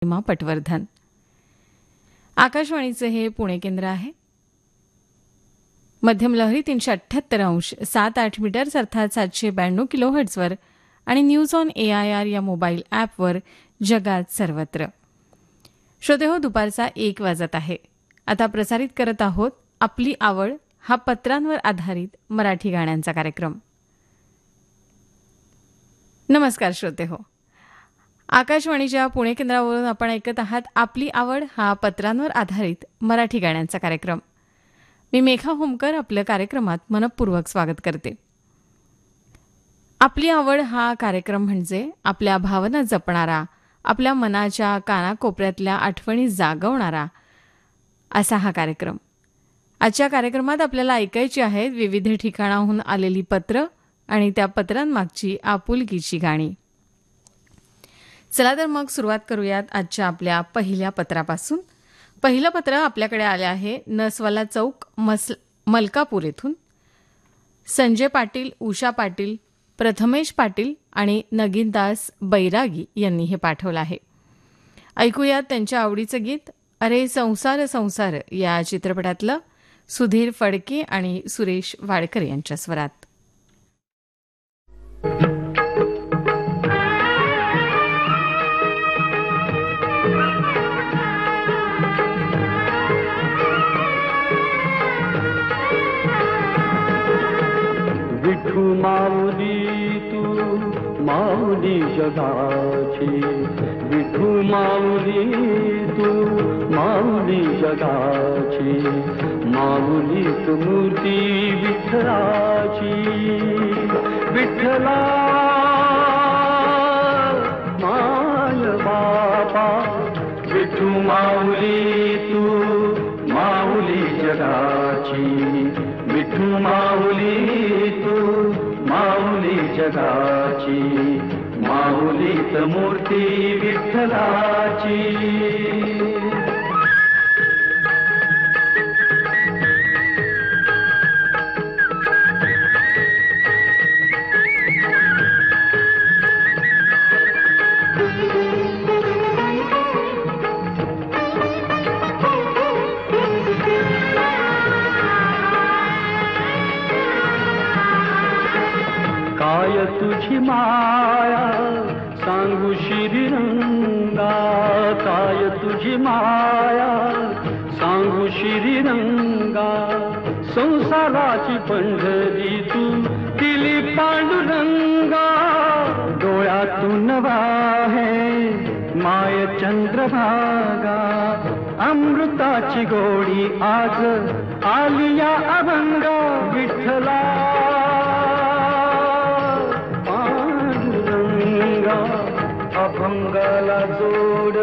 सीमा पटवर्धन. आकाशवाणीचे हे पुणे केंद्र आहे. मध्यम लहरी 378 अंश 7-8 मीटर्स अर्थात 792 किलोहर्ट्झवर आणि न्यूज ऑन AIR या मोबाईल ॲपवर जगात सर्वत्र. श्रोतेहो, दुपारचा 1 वाजत आहे. आता प्रसारित करत आहोत आपली आवड हा पत्रांवर आधारित मराठी गाण्यांचा कार्यक्रम. नमस्कार श्रोतेहो, आकाशवाणीच्या पुणे केंद्रावरून आपण ऐकत आहात आपली आवड हा पत्रांवर आधारित मराठी गाण्यांचा कार्यक्रम. मी मेघा होमकर आपल्या कार्यक्रमात मनपूर्वक स्वागत करते. आपली आवड हा कार्यक्रम म्हणजे आपल्या भावना जपणारा, आपल्या मनाच्या कानाकोपऱ्यातल्या आठवणी जागवणारा असा हा कार्यक्रम. आजच्या कार्यक्रमात आपल्याला ऐकायची आहेत विविध ठिकाणाहून आलेली पत्र आणि त्या पत्रांमागची आपुलकीची गाणी. चला तर मग सुरुवात करूयात आजच्या आपल्या पहिल्या पत्रापासून. पहिलं पत्र आपल्याकडे आले आहे नसवाला चौक मलकापूर येथून. संजय पाटील, उषा पाटील, प्रथमेश पाटील आणि नगीनदास बैरागी यांनी हे पाठवलं आहे. ऐकूयात त्यांच्या आवडीचं गीत अरे संसार संसार या चित्रपटातलं सुधीर फडके आणि सुरेश वाडकर यांच्या स्वरात. विठू माऊली तू माऊली जगाची, विठू माऊली तू माऊली जगाची, माऊली तू मूर्ती विठ्ठलाची. विठ्ठला माय बापा, विठू माऊली तू माऊली जगाची, विठू माऊली तू माऊली जगाची, माऊलीत मूर्ती विठ्ठलाची. काय तुझी माया सांगू श्रीरंगा, काय तुझी माया सांगू श्रीरंगा, संसाराची पंढरी तू दिली पांडुरंगा. डोळ्यातून वाहे माय चंद्रभागा, अमृताची गोडी आज आली या अभंगा. विठ्ठला अभंगाला जोड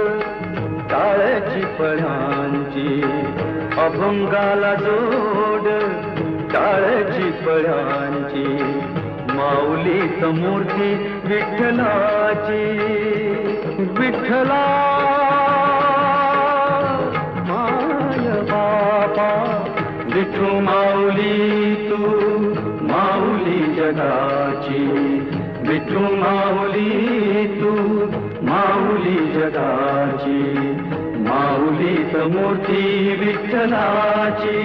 टाळ्याची पळ्यांची, अभंगाला जोड टाळ्याची पळ्यांची, माऊलीत मूर्ती विठ्ठलाची. विठ्ठला माय बापा, विठू माऊली तू माऊली जगाची, विठू माऊली तू माऊली जगाची, माऊलीत मूर्ती विठ्ठलाची.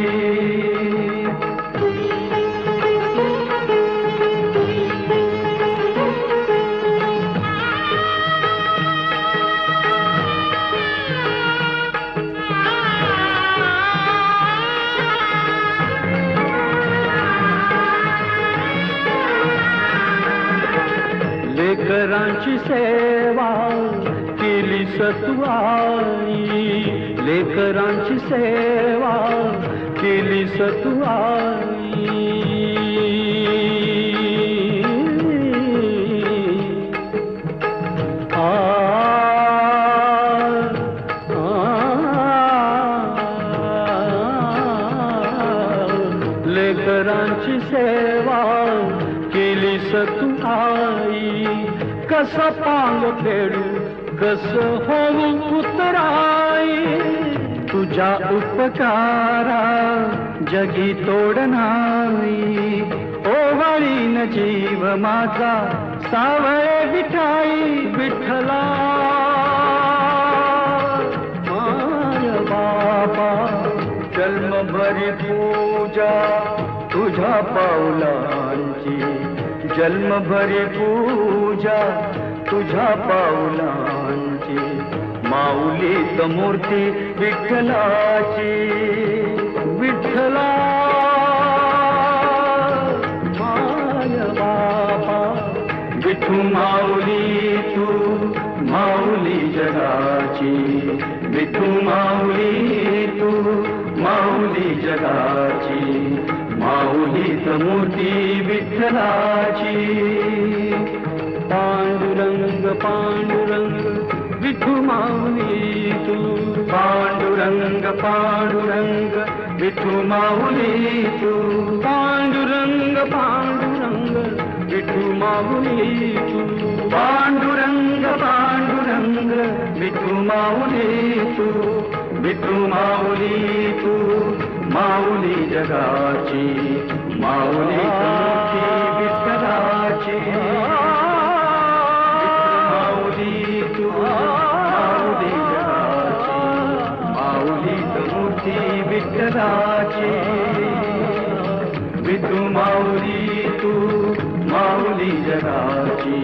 लेकरांची सेवा केली सतुआई, लेकरांची सेवा केली सतुआई. लेकरांची सेवा केली सतुआई. कसा पांग फेडू कस होऊ उतराई, तुझ्या उपकारा जगी तोड नाही. ओवाळीन जीव माझा सावळे विठाई, विठ्ठला भरी पूजा तुझ्या पावलांची, जन्म भरी पूजा तुझ्या पावलांची, माऊलीत मूर्ती विठ्ठलाची. विठ्ठला माय बाबा, विठू माऊली तू माऊली जगाची, विठू माऊली तू माऊली जगाची, माऊलीत मूर्ती विठ्ठलाची. पांडुरंग पांडुरंग विठू माऊली तू, पांडुरंग पांडुरंग विठू माऊली तू, पांडुरंग पांडुरंग विठू माऊली तू, पांडुरंग पांडुरंग विठू माऊली तू, विठू माऊली तू माऊली जगाची, माऊली मूर्ती विठ्ठलाची. माऊली तू माऊली जगाची, माऊली मूर्ती विठ्ठलाची. विठू माऊली तू माऊली जगाची,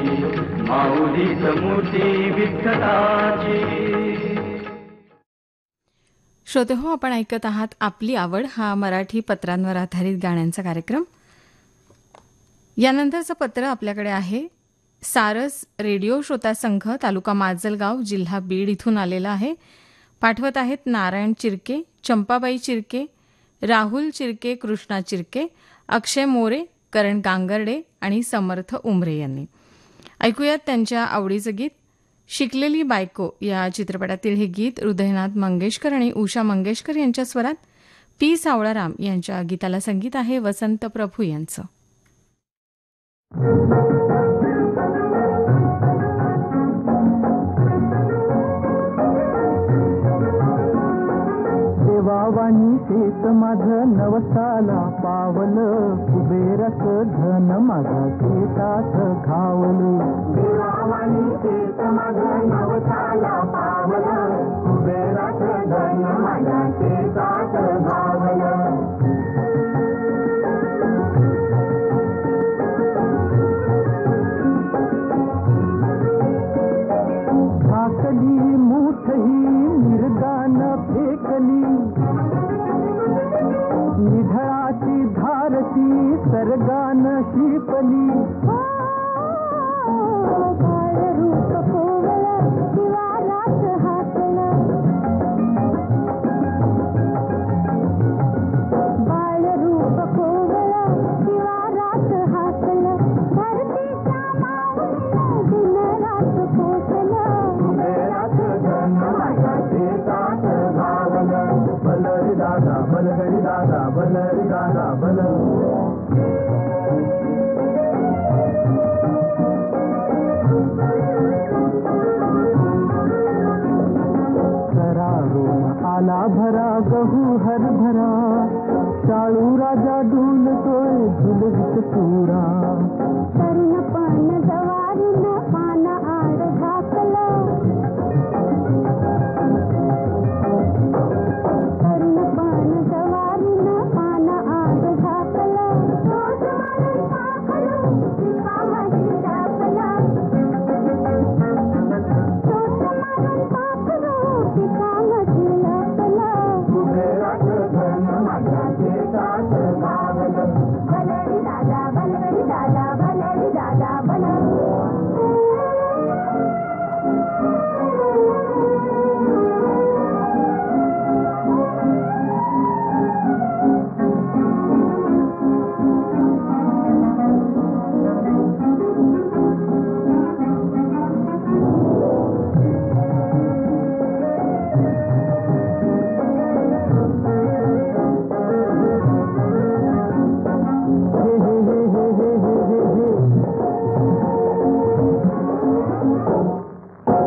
माऊली मूर्ती विठ्ठलाची. श्रोते हो, आपण ऐकत आहात आपली आवड हा मराठी पत्रांवर आधारित गाण्यांचा कार्यक्रम. यानंतरचं पत्र आपल्याकडे आहे. सारस रेडिओ श्रोता संघ, तालुका माजलगाव, जिल्हा बीड इथून आलेला आहे. पाठवत आहेत नारायण चिरके, चंपाबाई चिरके, राहुल चिरके, कृष्णा चिरके, अक्षय मोरे, करण गांगर्डे आणि समर्थ उमरे यांनी. ऐकूयात त्यांच्या आवडीचं गीत शिकलेली बायको या चित्रपटातील हे गीत. हृदयनाथ मंगेशकर आणि उषा मंगेशकर यांच्या स्वरात. पी सावळाराम यांच्या गीताला संगीत आहे वसंत प्रभू यांचं. देवावानी शेत माझं नवसाला पावलं, कुबेरच धन माझ्या शेतात घावलं. देवावानी शेत माझं नवसाला पावलं, कुबेरच धन माझ्या शेतात घावलं. झाकली मुठही निर्गान फेकली, निधळाची धारती सर्गान शिपली. रूप कोवळ दिवारात हातलं, बाळरूप कोवळ दिवारात हातलं, धरतीच्या माऊलीनं दिनरात पोचलं. कुबेरात धन माझ्या शेतात घावलं, बलरी दादा बलगडी दादा बलरी दादा बल. आला भरा गहू हरभरा, शाळू राजा डुलतोय झुलवित पुरा. तरुण पान जवारीनं पान आड घातलं, तरुण पान जवारीनं पान आड घातलं. रोज मारून पाखरू पिकामध्ये टाकलं, रोज मारून पाखरू पिकामध्ये टाकलं. कुबेराच धन माझ्या शेतात घावलं, भलरी दादा भलरी दादा भलरी दादा भल.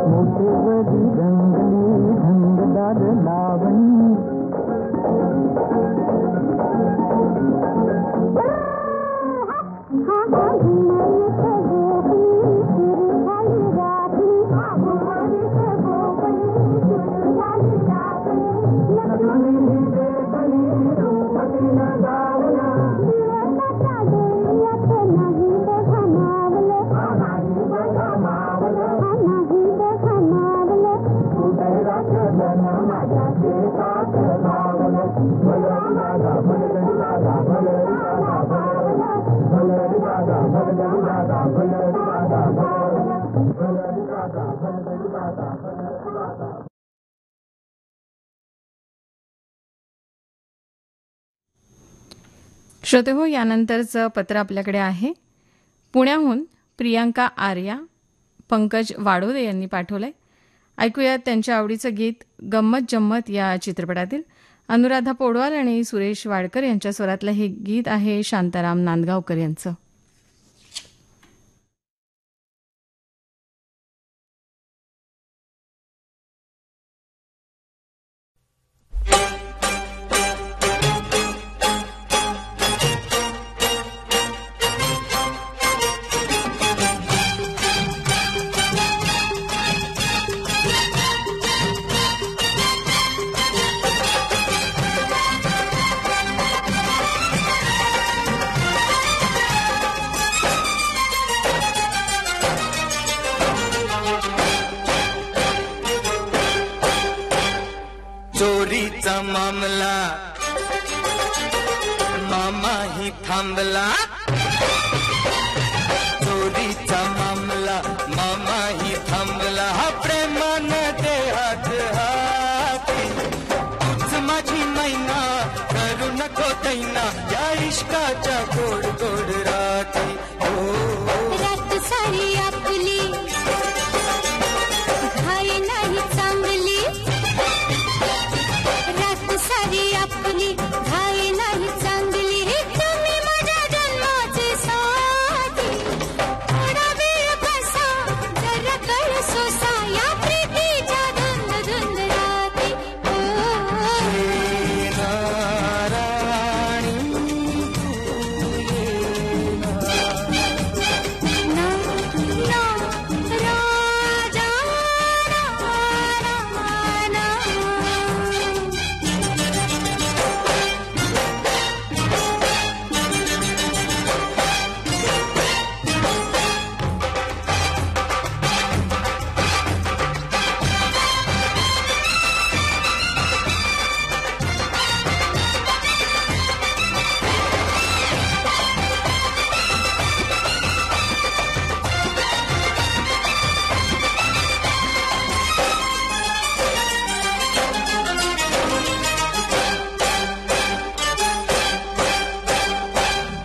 मोठेवरी रंगली ढंगदार लावणी, लक्ष्मी श्रोते हो, यानंतरचं पत्र आपल्याकडे आहे. पुण्याहून प्रियांका आर्या पंकज वाडोदे यांनी पाठवलंय. ऐकूयात त्यांच्या आवडीचं गीत गंमत जम्मत या चित्रपटातील. अनुराधा पौडवाल आणि सुरेश वाडकर यांच्या स्वरातलं हे गीत आहे शांताराम नांदगावकर यांचं. चोरीचा मामला मामा ही थांबला. चोरीचा मामला मामा ही थांबला. हा प्रेमान देहात हाती. तूच माझी मैना करू नको दैना या इश्काच्या गोड गोड राती. रात सारी आपली घाई नाही चांगली. रात सारी आपली घाई नाही चांगली. तुम्ही माझ्या जन्माचे साथी. थोडा वेळ बसा जरा कळ सोसा या प्रीतीच्या धुंद धुंद राती. ना ना राजा ना ना.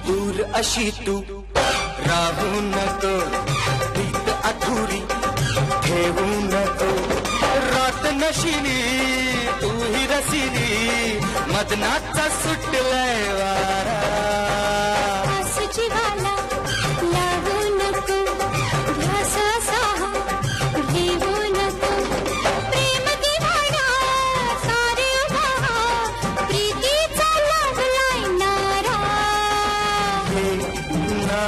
दूर अशी तू राहू नको. प्रीत अधुरी ठेवू नको. रात नशिली तू ही रसिली मदनाचा सुटलाय वारा. आस जीवाला लावू नको. ध्यास असा घेऊ नको. प्रेम दिवाणा सारे उभा. प्रीतीचा लागलाय नारा. ना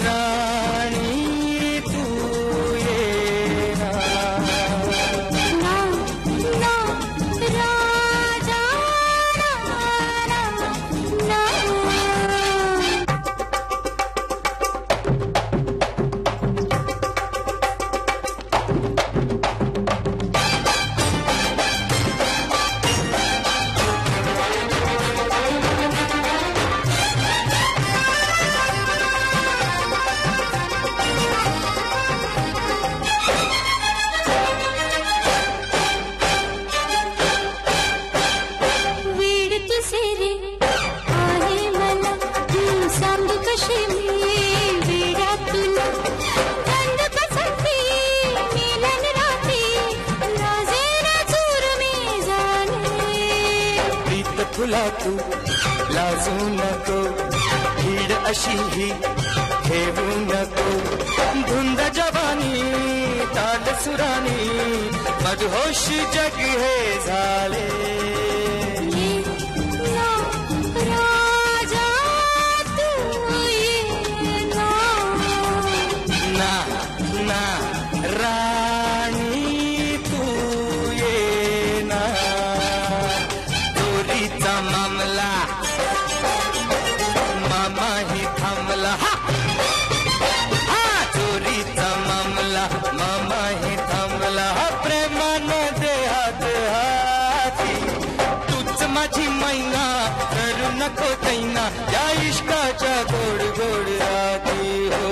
राणी तू ये ना. ना ना राजा ना ना. वेड तुझे रे आहे मला. तू सांग कशी मी वेड्या तुला. गंध पसंती मिलन राती. राजे राजूर मी जाणे. प्रीत फुला तू लाजू नको. भीड अशी ही ठेवू नको. धुंद जवानी ताल सुरानी मदहोश जग हे झाले. ये ना राजा तू ये ना. ना ना राणी तू ये ना. चोरीचा मामला मामा ही थांबला. चोरीचा मामला मामा ही थांबला. प्रेमान देहात हातात हाती तूच माझी मैना करू नको तैना या इश्काच्या गोड गोड राती हो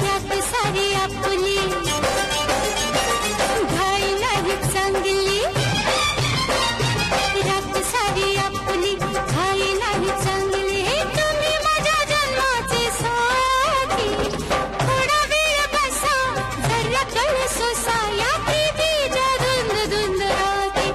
रात सारी आपली घाई नाही चांगली रात सारी आपली घाई नाही चांगली तुम्ही माझ्या जन्माचे साथी थोडा वेळ बसा जरा कळ सोसा या प्रीतीच्या धुंद धुंद राती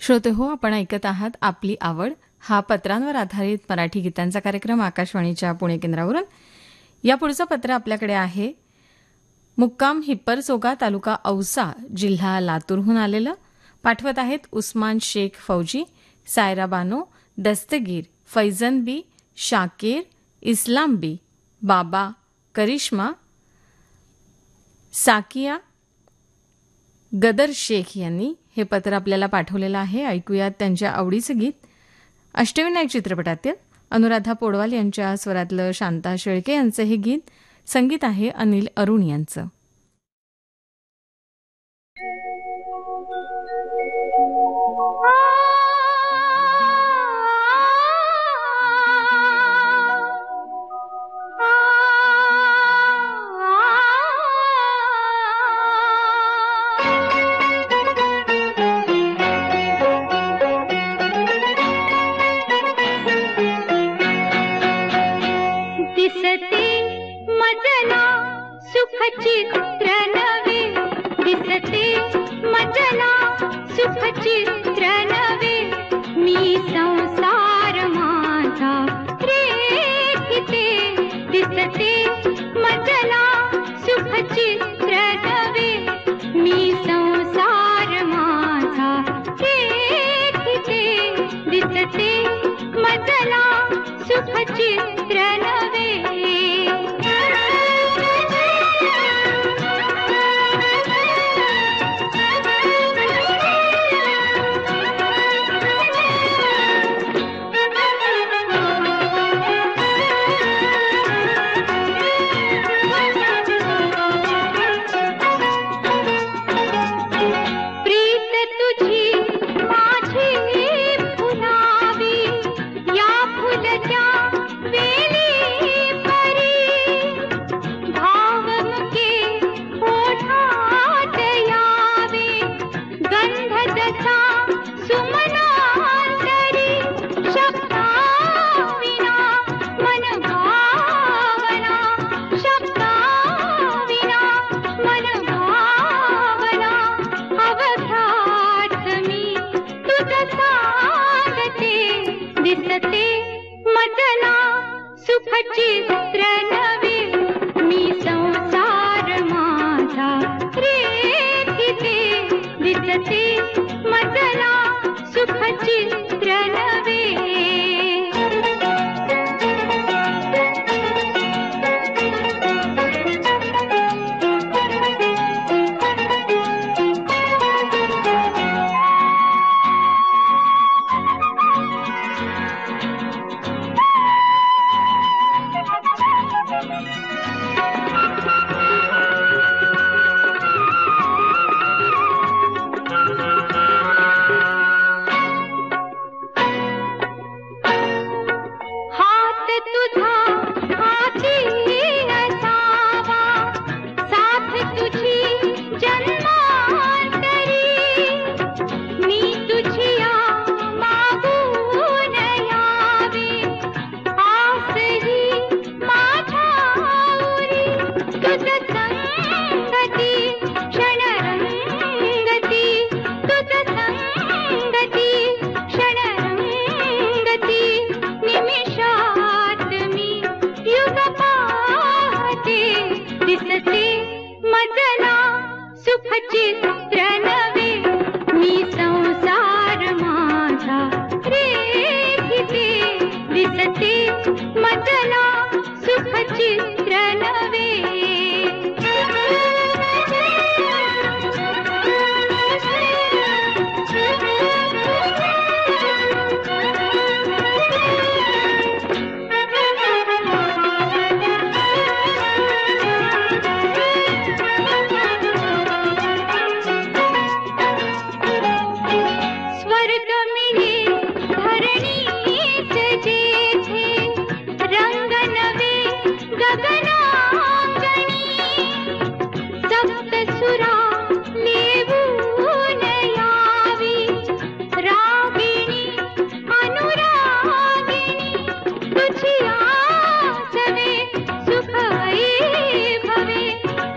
श्रोते हो, आपण ऐकत आहात आपली आवड हा पत्रांवर आधारित मराठी गीतांचा कार्यक्रम आकाशवाणीच्या पुणे केंद्रावरून. या पुढचं पत्र आपल्याकडे आहे. मुक्काम हिप्परसोगा तालुका औसा जिल्हा लातूरहून आलेलं. पाठवत आहेत उस्मान शेख फौजी, सायरा बानो, दस्तगीर, फैजन बी, शाकीर, इस्लाम बी, बाबा, करिश्मा, साकिया, गदर शेख यांनी हे पत्र आपल्याला पाठवलेलं आहे. ऐकूयात त्यांच्या आवडीचं गीत. अष्टविनायक चित्रपटातील अनुराधा पोडवाल यांच्या स्वरातलं शांता शेळके यांचं हे गीत. संगीत आहे अनिल अरुण यांचं. चित्र नवे दिसते मजला सुख चित्र नवे मी संसार माझा रेखिते दिसते मजला सुख चित्र नवे मी संसार माझा रेखिते दिसते मजला सुख चित्र नवे दिसते मजला सुख चित्र नवे मी संसार माझा रेखिते दिसते मजला सुख चित्र नवे चित्र नवे मी संसार माझा रेखिते दिसते मजला सुख चित्र नवे स्वर्ग मिळे धरणीच जेथे रंग नवे गगनांगणी सप्तसुरा लेवून यावी रागिणी अनुरागिणी तुझी आसवे सुख वैभवे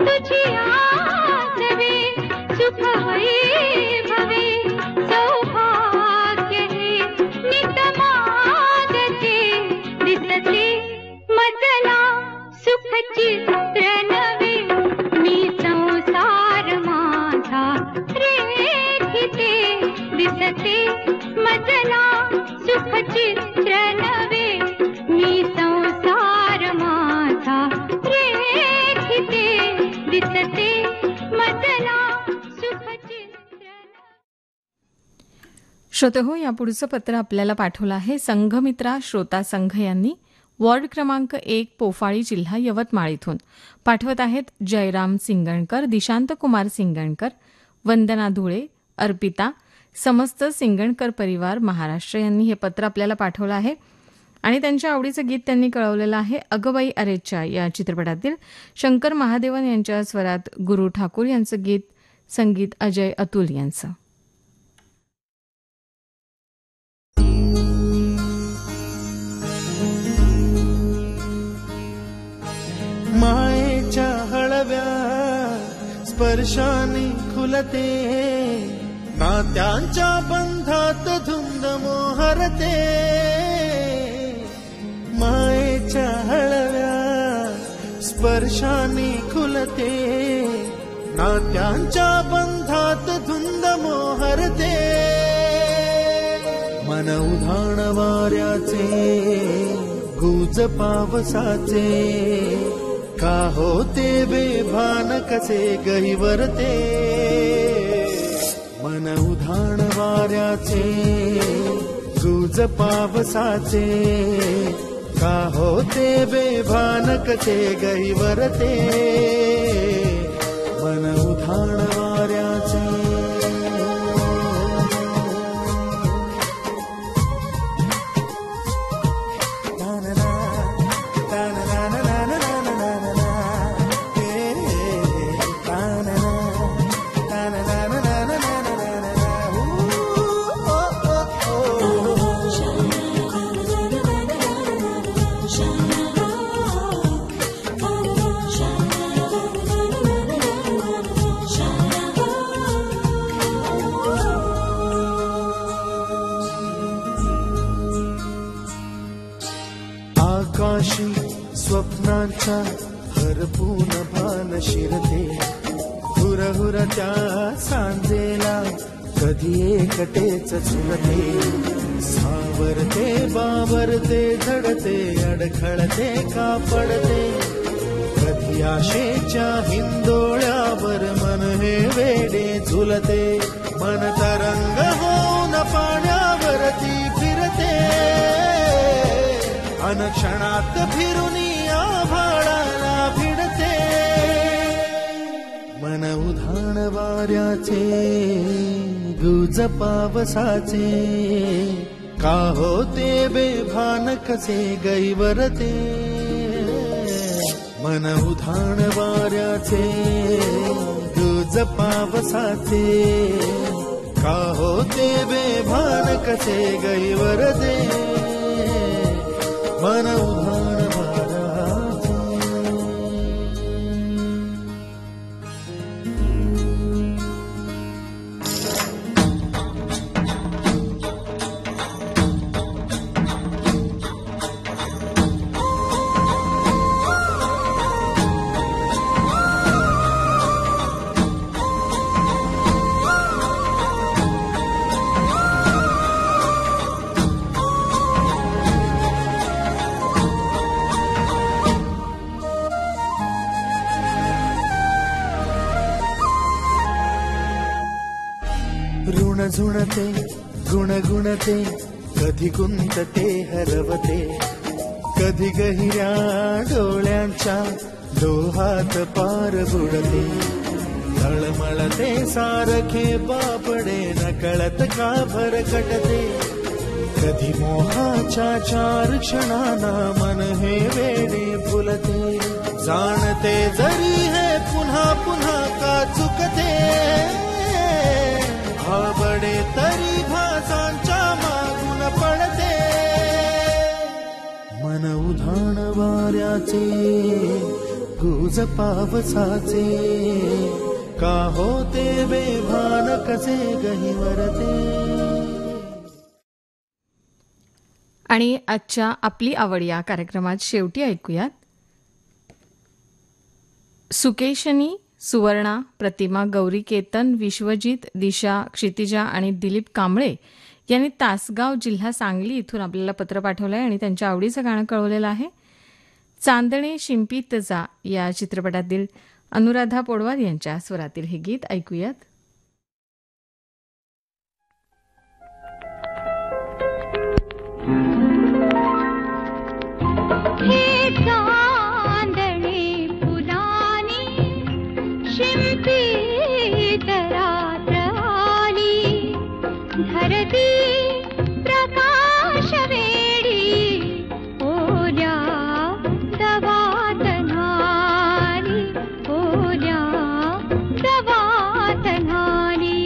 तुझी आसवे सुख वैभवे सौभाग्य हे नित मागते दिसते मजला सुख चित्र नवे मी संसार माझा रेखिते दिसते मजला सुख चित्र नवे मी संसार माझा रेखिते दिसते मजला सुख चित्र श्रोतेहो, यापुढचं पत्र आपल्याला पाठवलं आहे संघमित्रा श्रोता संघ यांनी. वॉर्ड क्रमांक 1 पोफाळी जिल्हा यवतमाळ इथून पाठवत आहेत जयराम सिंगणकर, दिशांत कुमार सिंगणकर, वंदना धुळे, अर्पिता, समस्त सिंगणकर परिवार महाराष्ट्र यांनी हे पत्र आपल्याला पाठवलं आहे. आणि त्यांच्या आवडीचं गीत त्यांनी कळवलेलं आहे अगबाई अरेच्चा या चित्रपटातील शंकर महादेवन यांच्या स्वरात गुरु ठाकूर यांचं गीत, संगीत अजय अतुल यांचं. मायेच्या हळव्या स्पर्शाने खुलते नात्यांच्या बंधात धुंद मोहरते. मायेच्या हळव्या स्पर्शाने खुलते नात्यांच्या बंधात धुंद मोहरते. मन उधाण वाऱ्याचे गुज पावसाचे का होते बेभान कसे गहिवरते. मन उधाण वाऱ्याचे गुज पावसाचे का होते बेभान कसे गहिवरते. मन उधाण वाऱ्याचे आकाशी स्वप्नांच्या हरपून भान शिरते. हुरहुर त्या सांजेला कधी एकटेच झुलते. सावरते बावरते झडते अडखळते का पडते. कधी आशेच्या हिंदोळ्यावर मन हे वेडे झुलते. मन तरंग होऊन पाण्यावरती फिरते. अनक्षणात फिरुनी आभाळाला भिडते. मन उधाण वाऱ्याचे गुज पावसाचे का होते बेभान कसे गैवरते. मन उधाण वाऱ्याचे गुज पावसाचे का होते बेभान कसे गैवरते. मन उधाण वाऱ्याचे ऋण झुणते गुणगुणते कधी गुंतते हरवते कधी गहिऱ्या डोळ्यांच्या डोहात पार बुडते तळमळते सारखे बापडे नकळत का भरकटते कधी मोहाच्या 4 क्षणांना मन हे वेडे फुलते जाणते जरी हे पुन्हा पुन्हा का चुकते आवडे तरी भासांच्या मागून पडते मन उधाण वाऱ्याचे गुज पावसाचे का होते बेभान कसे गहिवरते. आणि आजच्या आपली आवड या कार्यक्रमात शेवटी ऐकूयात सुकेशनी, सुवर्णा, प्रतिमा, गौरी, केतन, विश्वजित, दिशा, क्षितिजा आणि दिलीप कांबळे यांनी तासगाव जिल्हा सांगली इथून आपल्याला पत्र पाठवलं आहे आणि त्यांच्या आवडीचं गाणं कळवलेलं आहे. चांदणे शिंपीत जा या चित्रपटातील अनुराधा पोडवार यांच्या स्वरातील हे गीत ऐकूयात. हे चांदणे फुलानी शिंपीत रात्र आली धरती प्रकाश वेडी ओल्या दवात न्हाली ओल्या दवात न्हाली.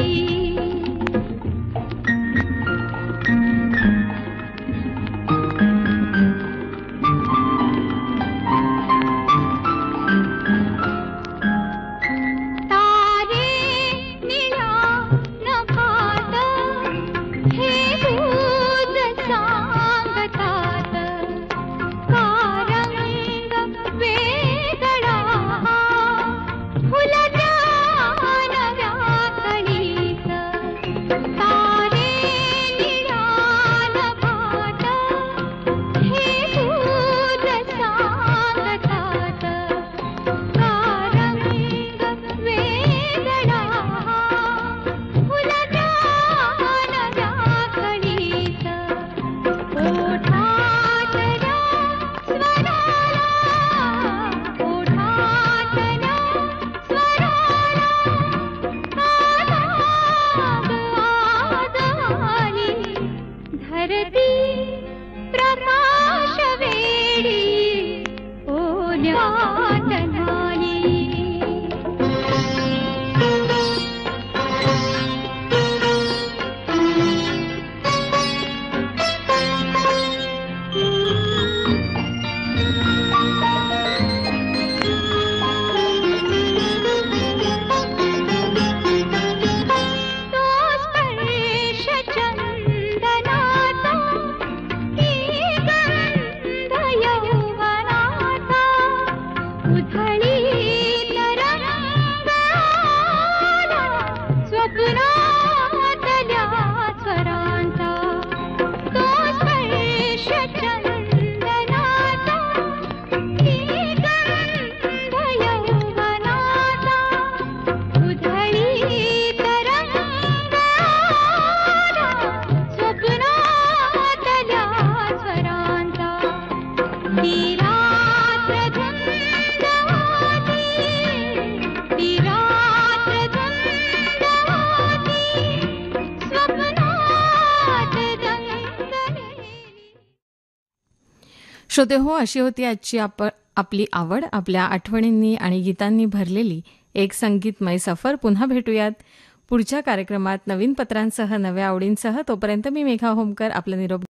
श्रोते हो, अशी होती आजची आपली आवड, आपल्या आठवणींनी आणि गीतांनी भरलेली एक संगीतमय सफर. पुन्हा भेटूयात पुढच्या कार्यक्रमात नवीन पत्रांसह, नव्या आवडींसह. तोपर्यंत मी मेघा होमकर आपला निरोप